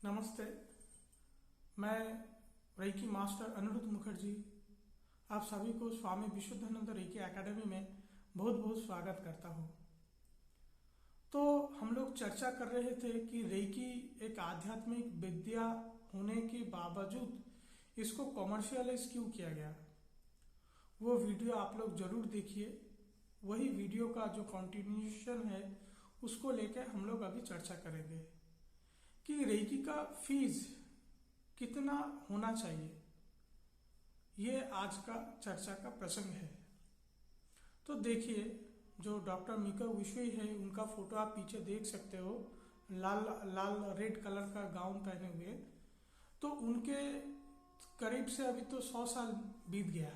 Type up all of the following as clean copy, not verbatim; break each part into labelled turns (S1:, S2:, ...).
S1: नमस्ते। मैं reiki master Anirudh Mukherjee आप सभी को स्वामी विशुद्धानंद रेकी एकेडमी में बहुत बहुत स्वागत करता हूँ। तो हम लोग चर्चा कर रहे थे कि रेकी एक आध्यात्मिक विद्या होने के बावजूद इसको कॉमर्शियलाइज क्यों किया गया। वो वीडियो आप लोग जरूर देखिए। वही वीडियो का जो कंटिन्यूएशन है उसको लेकर हम लोग अभी चर्चा करेंगे कि रेकी का फीस कितना होना चाहिए। ये आज का चर्चा का प्रसंग है। तो देखिए, जो डॉक्टर मिका विश्वी है उनका फोटो आप पीछे देख सकते हो, लाल लाल रेड कलर का गाउन पहने हुए। तो उनके करीब से अभी तो 100 साल बीत गया।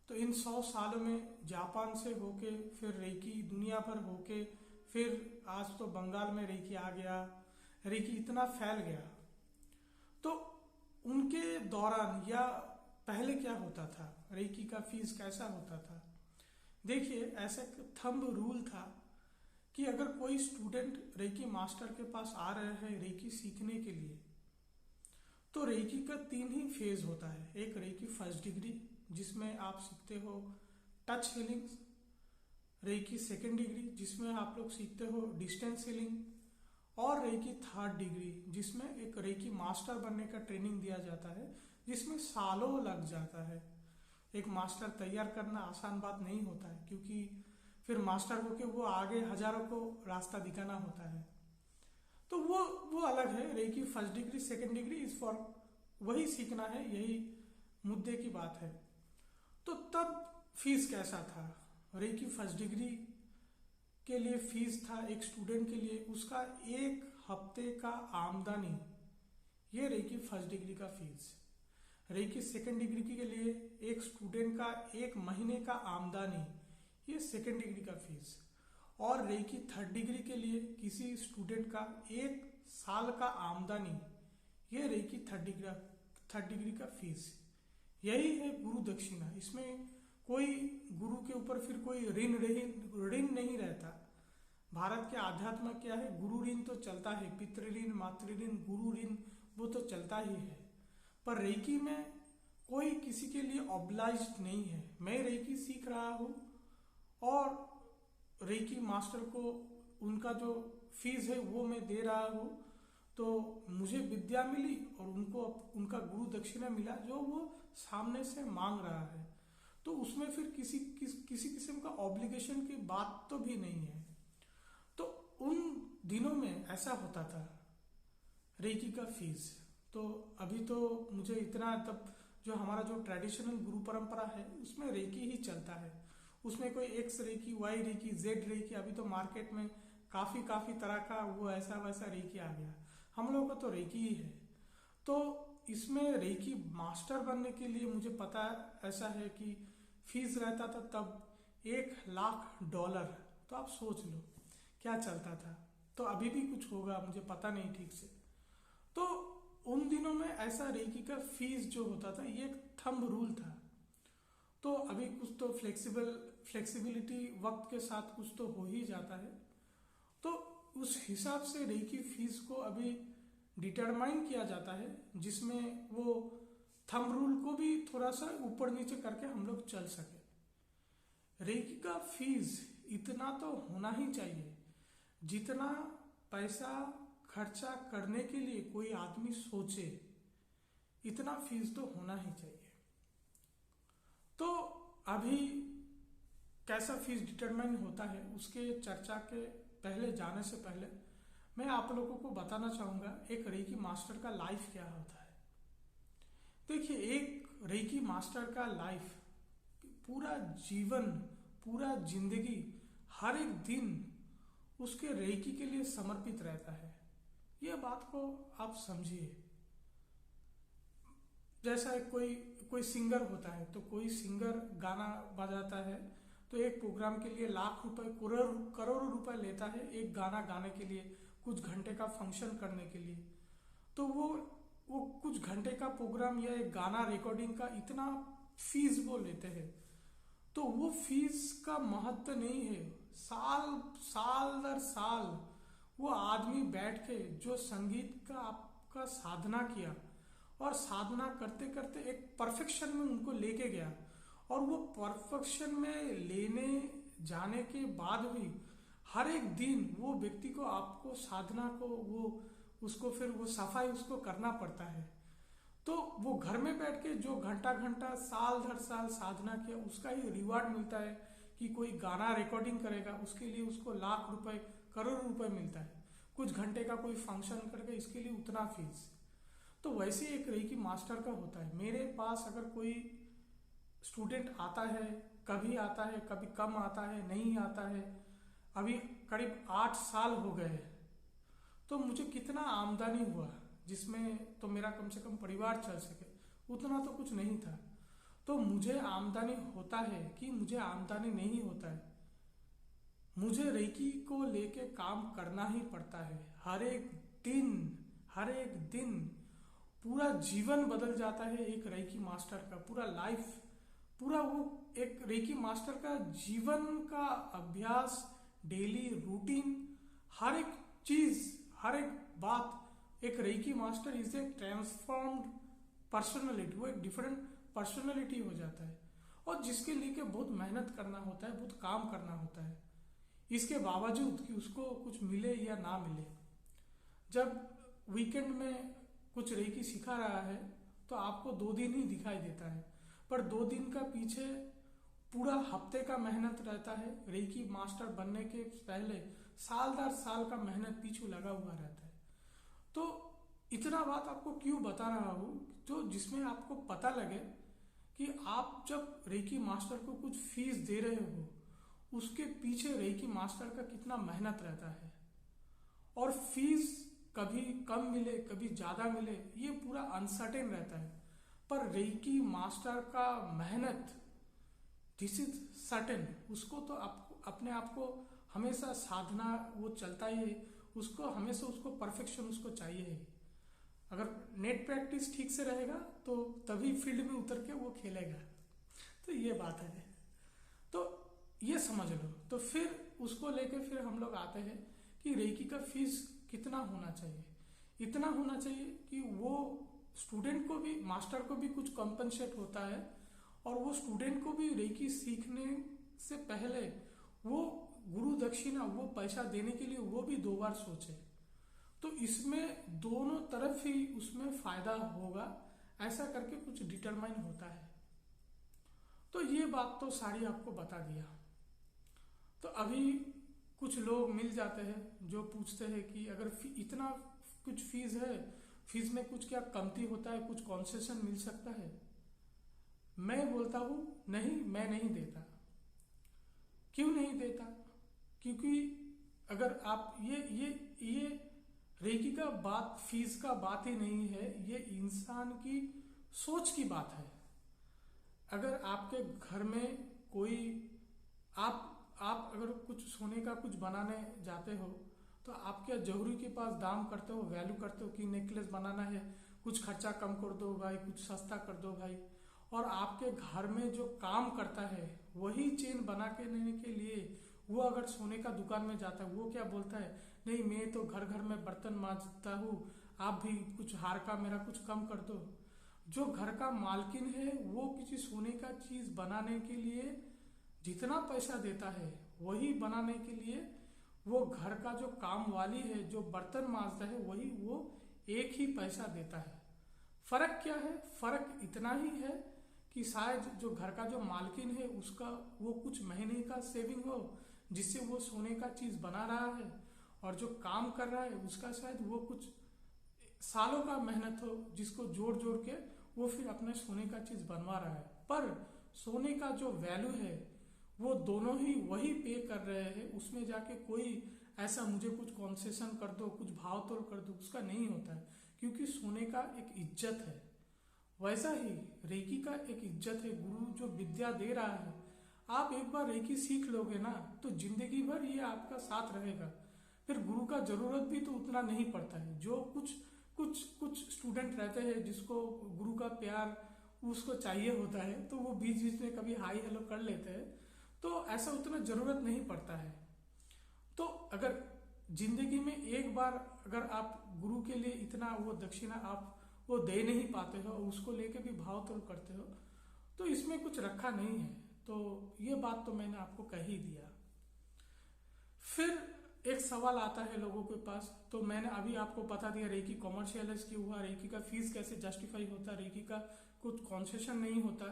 S1: तो इन 100 सालों में जापान से होके फिर रेकी दुनिया भर होके फिर आज तो बंगाल में रेकी आ गया। रेकी इतना फैल गया। तो उनके दौरान या पहले क्या होता था, रेकी का फीस कैसा होता था। देखिए, ऐसा थंब रूल था कि अगर कोई स्टूडेंट रेकी मास्टर के पास आ रहे हैं रेकी सीखने के लिए, तो रेकी का 3 ही फेज होता है। एक रेकी फर्स्ट डिग्री जिसमें आप सीखते हो touch healing, reiki second degree जिसमें आप लोग सीखते हो डिस्टेंस हीलिंग, और रेकी थर्ड डिग्री जिसमें एक रेकी मास्टर बनने का ट्रेनिंग दिया जाता है, जिसमें सालों लग जाता है। एक मास्टर तैयार करना आसान बात नहीं होता है, क्योंकि फिर मास्टर होके वो आगे हजारों को रास्ता दिखाना होता है। तो वो अलग है। Reiki first degree second degree is for वही सीखना है, यही मुद्दे की बात है। तो तब फीस कैसा था। रेकी फर्स्ट डिग्री के लिए फीस था एक स्टूडेंट के लिए उसका 1 हफ्ते का आमदनी, ये रेकी फर्स्ट डिग्री का फीस। रेकी सेकेंड डिग्री के लिए एक स्टूडेंट का 1 महीने का आमदनी, ये सेकेंड डिग्री का फीस। और रेकी थर्ड डिग्री के लिए किसी स्टूडेंट का 1 साल का आमदनी, ये रेकी थर्ड डिग्री का फीस। यही है गुरु दक्षिणा। इसमें कोई गुरु के ऊपर फिर कोई ऋण नहीं रहता। भारत के आध्यात्म क्या है, गुरु ऋण तो चलता है, पितृ ऋण, मातृ ऋण, गुरु ऋण वो तो चलता ही है। पर रेकी में कोई किसी के लिए ऑब्लाइज्ड नहीं है। मैं रेकी सीख रहा हूं और रेकी मास्टर को उनका जो फीस है वो मैं दे रहा हूं। तो मुझे विद्या मिली और उनको उनका गुरु दक्षिणा मिला जो वो सामने से मांग रहा है। तो उसमें फिर किसी किस्म का ऑब्लिगेशन की बात तो भी नहीं है। तो उन दिनों में ऐसा होता था रेकी का फीस। तो अभी तो मुझे इतना, तब जो हमारा जो ट्रेडिशनल गुरु परंपरा है उसमें रेकी ही चलता है। उसमें कोई X reiki, Y reiki, Z reiki, अभी तो मार्केट में काफी तरह का वो ऐसा वैसा रेकी आ गया। हम लोगों का तो रेकी ही है। तो इसमें रेकी मास्टर बनने के लिए मुझे पता ऐसा है कि फीस रहता था तब $1,00,000। तो आप सोच लो क्या चलता था। तो अभी भी कुछ होगा, मुझे पता नहीं ठीक से। तो उन दिनों में ऐसा रेकी का फीस जो होता था ये एक थंब रूल था। तो अभी कुछ तो फ्लेक्सिबिलिटी वक्त के साथ कुछ तो हो ही जाता है। तो उस हिसाब से रेकी फीस को अभी डिटरमाइन किया जाता है, जिसमें वो थंब रूल को भी थोड़ा सा ऊपर नीचे करके हम लोग चल सके। रेकी का फीस इतना तो होना ही चाहिए जितना पैसा खर्चा करने के लिए कोई आदमी सोचे, इतना फीस तो होना ही चाहिए। तो अभी कैसा फीस डिटरमाइन होता है उसके चर्चा के पहले जाने से पहले मैं आप लोगों को बताना चाहूंगा एक रेकी मास्टर का लाइफ क्या होता है। देखिए, एक रेकी मास्टर का लाइफ, पूरा जीवन, पूरा जिंदगी, हर एक दिन उसके रेकी के लिए समर्पित रहता है। यह बात को आप समझिए। जैसा कोई सिंगर होता है, तो कोई सिंगर गाना बजाता है तो एक प्रोग्राम के लिए लाख रुपए, करोड़ों रुपए लेता है एक गाना गाने के लिए, कुछ घंटे का फंक्शन करने के लिए। तो वो कुछ घंटे का प्रोग्राम या एक गाना रिकॉर्डिंग का इतना फीस वो लेते हैं। तो वो फीस का महत्व नहीं है। साल दर साल वो आदमी बैठ के जो संगीत का का साधना किया और साधना करते करते एक परफेक्शन में उनको लेके गया। और वो परफेक्शन में लेने जाने के बाद भी हर एक दिन वो व्यक्ति को आपको साधना को वो उसको फिर वो सफाई उसको करना पड़ता है। तो वो घर में बैठ के जो घंटा घंटा साल दर साल साधना किया उसका ही रिवार्ड मिलता है कि कोई गाना रिकॉर्डिंग करेगा उसके लिए उसको लाख रुपए करोड़ रुपए मिलता है, कुछ घंटे का कोई फंक्शन करके इसके लिए उतना फीस। तो वैसे एक रेकी मास्टर का होता है। मेरे पास अगर कोई स्टूडेंट आता है, कभी आता है कभी कम आता है, नहीं आता है, अभी करीब 8 साल हो गए, तो मुझे कितना आमदनी हुआ जिसमें तो मेरा कम से कम परिवार चल सके, उतना तो कुछ नहीं था। तो मुझे आमदनी होता है कि मुझे आमदनी नहीं होता है, मुझे रेकी को लेके काम करना ही पड़ता है। हर एक दिन पूरा जीवन बदल जाता है एक रेकी मास्टर का, पूरा लाइफ, पूरा वो एक रेकी मास्टर का जीवन का अभ्यास, डेली रूटीन, हर एक चीज, हर एक बात, एक reiki master is a transformed personality, वो एक डिफरेंट पर्सनैलिटी हो जाता है। और जिसके लिए बहुत मेहनत करना होता है, बहुत काम करना होता है, इसके बावजूद कि उसको कुछ मिले या ना मिले। जब वीकेंड में कुछ रेकी सिखा रहा है तो आपको 2 दिन ही दिखाई देता है, पर 2 दिन का पीछे पूरा हफ्ते का मेहनत रहता है। रेकी मास्टर बनने के पहले साल दर साल का मेहनत पीछे लगा हुआ रहता है। तो इतना बात आपको क्यों बता रहा हूँ, जो जिसमें आपको पता लगे कि आप जब रेकी मास्टर को कुछ फीस दे रहे हो, उसके पीछे रेकी मास्टर का कितना मेहनत रहता है। और फीस कभी कम मिले कभी ज्यादा मिले, ये पूरा अनसर्टेन रहता है। पर रेकी मास्टर का मेहनत, दिस इज सर्टेन, उसको तो आपको अपने आप को हमेशा साधना वो चलता ही है, उसको हमेशा उसको परफेक्शन उसको चाहिए ही। अगर नेट प्रैक्टिस ठीक से रहेगा तो तभी फील्ड में उतर के वो खेलेगा। तो ये बात है, तो ये समझ लो। तो फिर उसको लेके फिर हम लोग आते हैं कि रेकी का फीस कितना होना चाहिए। इतना होना चाहिए कि वो स्टूडेंट को भी, मास्टर को भी कुछ कॉम्पनसेट होता है, और वो स्टूडेंट को भी रेकी सीखने से पहले वो गुरु दक्षिणा, वो पैसा देने के लिए वो भी 2 बार सोचे। तो इसमें दोनों तरफ ही उसमें फायदा होगा, ऐसा करके कुछ डिटरमाइन होता है। तो ये बात तो सारी आपको बता दिया। तो अभी कुछ लोग मिल जाते हैं जो पूछते हैं कि अगर इतना कुछ फीस है, फीस में कुछ क्या कमती होता है, कुछ कॉन्सेशन मिल सकता है। मैं बोलता हूं नहीं, मैं नहीं देता। क्यों नहीं देता? क्योंकि अगर आप ये रेकी का बात फीस का बात ही नहीं है, ये इंसान की सोच की बात है। अगर आपके घर में कोई आप अगर कुछ सोने का कुछ बनाने जाते हो तो आप क्या जौहरी के पास दाम करते हो, वैल्यू करते हो कि नेकलेस बनाना है, कुछ खर्चा कम कर दो भाई, कुछ सस्ता कर दो भाई। और आपके घर में जो काम करता है वही चेन बना के लेने के लिए वो अगर सोने का दुकान में जाता है, वो क्या बोलता है, नहीं मैं तो घर घर में बर्तन मांजता हूँ, आप भी कुछ हार का मेरा कुछ कम कर दो। जो घर का मालकिन है वो किसी सोने का चीज बनाने के लिए जितना पैसा देता है वही बनाने के लिए वो घर का जो काम वाली है, जो बर्तन मांजता है, वही वो एक ही पैसा देता है। फर्क क्या है? फर्क इतना ही है कि शायद जो घर का जो मालकिन है उसका वो कुछ महीने का सेविंग हो जिससे वो सोने का चीज बना रहा है, और जो काम कर रहा है उसका शायद वो कुछ सालों का मेहनत हो जिसको जोड़ जोड़ के वो फिर अपने सोने का चीज बनवा रहा है। पर सोने का जो वैल्यू है वो दोनों ही वही पे कर रहे हैं। उसमें जाके कोई ऐसा मुझे कुछ कॉन्सेशन कर दो, कुछ भाव तोड़ कर दो, उसका नहीं होता है, क्योंकि सोने का एक इज्जत है। वैसा ही रेकी का एक इज्जत है। गुरु जो विद्या दे रहा है, आप एक बार रेकी सीख लोगे ना तो जिंदगी भर ये आपका साथ रहेगा। फिर गुरु का जरूरत भी तो उतना नहीं पड़ता है। जो कुछ स्टूडेंट रहते हैं जिसको गुरु का प्यार उसको चाहिए होता है, तो वो बीच बीच में कभी हाई हेलो कर लेते हैं, तो ऐसा उतना जरूरत नहीं पड़ता है। तो अगर जिंदगी में एक बार अगर आप गुरु के लिए इतना वो दक्षिणा आप वो दे नहीं पाते हो और उसको लेके भी भाव तोड़ करते हो, तो इसमें कुछ रखा नहीं है। तो ये बात तो मैंने आपको कह ही दिया। फिर एक सवाल आता है लोगों के पास, तो मैंने अभी आपको बता दिया रेकी कॉमर्शियलाइज क्यों हुआ, रेकी का फीस कैसे जस्टिफाई होता, रेकी का कुछ कॉन्सेशन नहीं होता।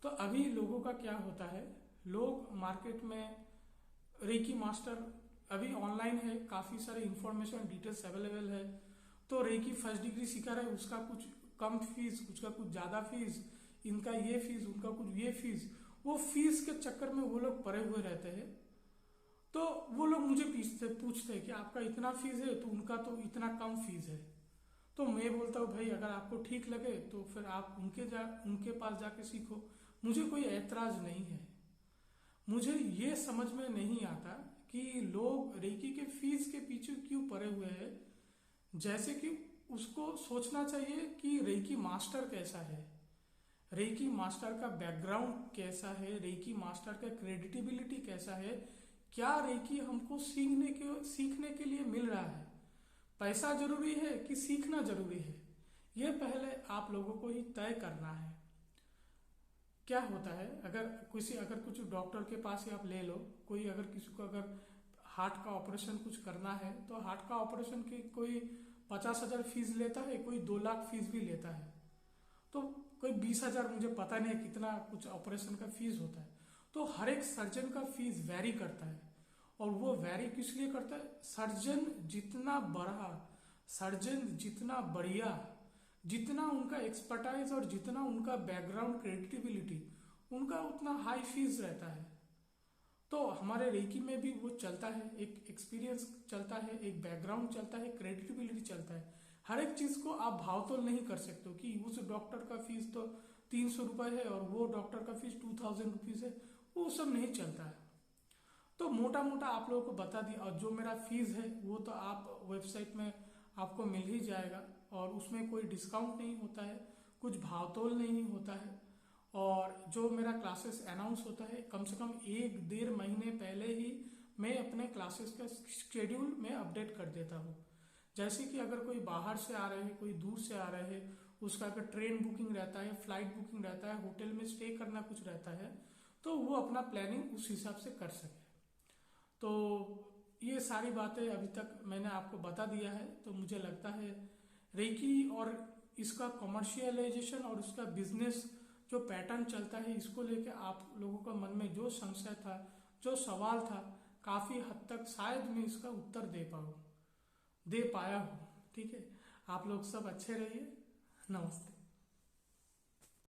S1: तो अभी लोगों का क्या होता है, लोग मार्केट में रेकी मास्टर अभी ऑनलाइन है, काफी सारे इंफॉर्मेशन डिटेल्स अवेलेबल है। तो रेकी फर्स्ट डिग्री सीखा रहे, उसका कुछ कम फीस, उसका कुछ ज्यादा फीस, इनका ये फीस, उनका कुछ ये फीस, वो फीस के चक्कर में वो लोग पड़े हुए रहते हैं। तो वो लोग मुझे पूछते हैं कि आपका इतना फीस है, तो उनका तो इतना कम फीस है। तो मैं बोलता हूँ भाई अगर आपको ठीक लगे तो फिर आप उनके पास जाके सीखो, मुझे कोई ऐतराज नहीं है। मुझे ये समझ में नहीं आता कि लोग रेकी के फीस के पीछे क्यों पड़े हुए हैं। जैसे कि उसको सोचना चाहिए कि रेकी मास्टर कैसा है, रेकी मास्टर का बैकग्राउंड कैसा है, रेकी मास्टर का क्रेडिटेबिलिटी कैसा है, क्या रेकी हमको सीखने के लिए मिल रहा है, पैसा जरूरी है कि सीखना जरूरी है, ये पहले आप लोगों को ही तय करना है। क्या होता है अगर कुछ डॉक्टर के पास ही आप ले लो, कोई अगर किसी को अगर हार्ट का ऑपरेशन कुछ करना है, तो हार्ट का ऑपरेशन की कोई 50,000 फीस लेता है, कोई 2 लाख फीस भी लेता है, तो कोई 20,000, मुझे पता नहीं कितना कुछ ऑपरेशन का फीस होता है। तो हर एक सर्जन का फीस वैरी करता है, और वो वैरी किस लिए करता है, सर्जन जितना बड़ा, सर्जन जितना बढ़िया, जितना उनका एक्सपर्टाइज और जितना उनका बैकग्राउंड क्रेडिटेबिलिटी, उनका उतना हाई फीस रहता है। तो हमारे रेकी में भी वो चलता है, एक एक्सपीरियंस चलता है, एक बैकग्राउंड चलता है, क्रेडिटेबिलिटी चलता है। हर एक चीज को आप भावतोल नहीं कर सकते हो कि उस डॉक्टर का फीस तो 300 रुपए है और वो डॉक्टर का फीस 2000 रुपीज है, वो सब नहीं चलता है। तो मोटा मोटा आप लोगों को बता दिया, और जो मेरा फीस है वो तो आप वेबसाइट में आपको मिल ही जाएगा, और उसमें कोई डिस्काउंट नहीं होता है, कुछ भावतोल नहीं होता है। और जो मेरा क्लासेस अनाउंस होता है, कम से कम 1-1.5 महीने पहले ही मैं अपने क्लासेस का शेड्यूल में अपडेट कर देता हूँ। जैसे कि अगर कोई बाहर से आ रहे हैं, कोई दूर से आ रहे हैं, उसका अगर ट्रेन बुकिंग रहता है, फ्लाइट बुकिंग रहता है, होटल में स्टे करना कुछ रहता है, तो वो अपना प्लानिंग उस हिसाब से कर सके। तो ये सारी बातें अभी तक मैंने आपको बता दिया है। तो मुझे लगता है रेकी और इसका कमर्शियलाइजेशन और उसका बिजनेस जो पैटर्न चलता है, इसको लेके आप लोगों का मन में जो संशय था, जो सवाल था, काफी हद तक शायद मैं इसका उत्तर दे पाया हूँ। ठीक है, आप लोग सब अच्छे रहिए। नमस्ते।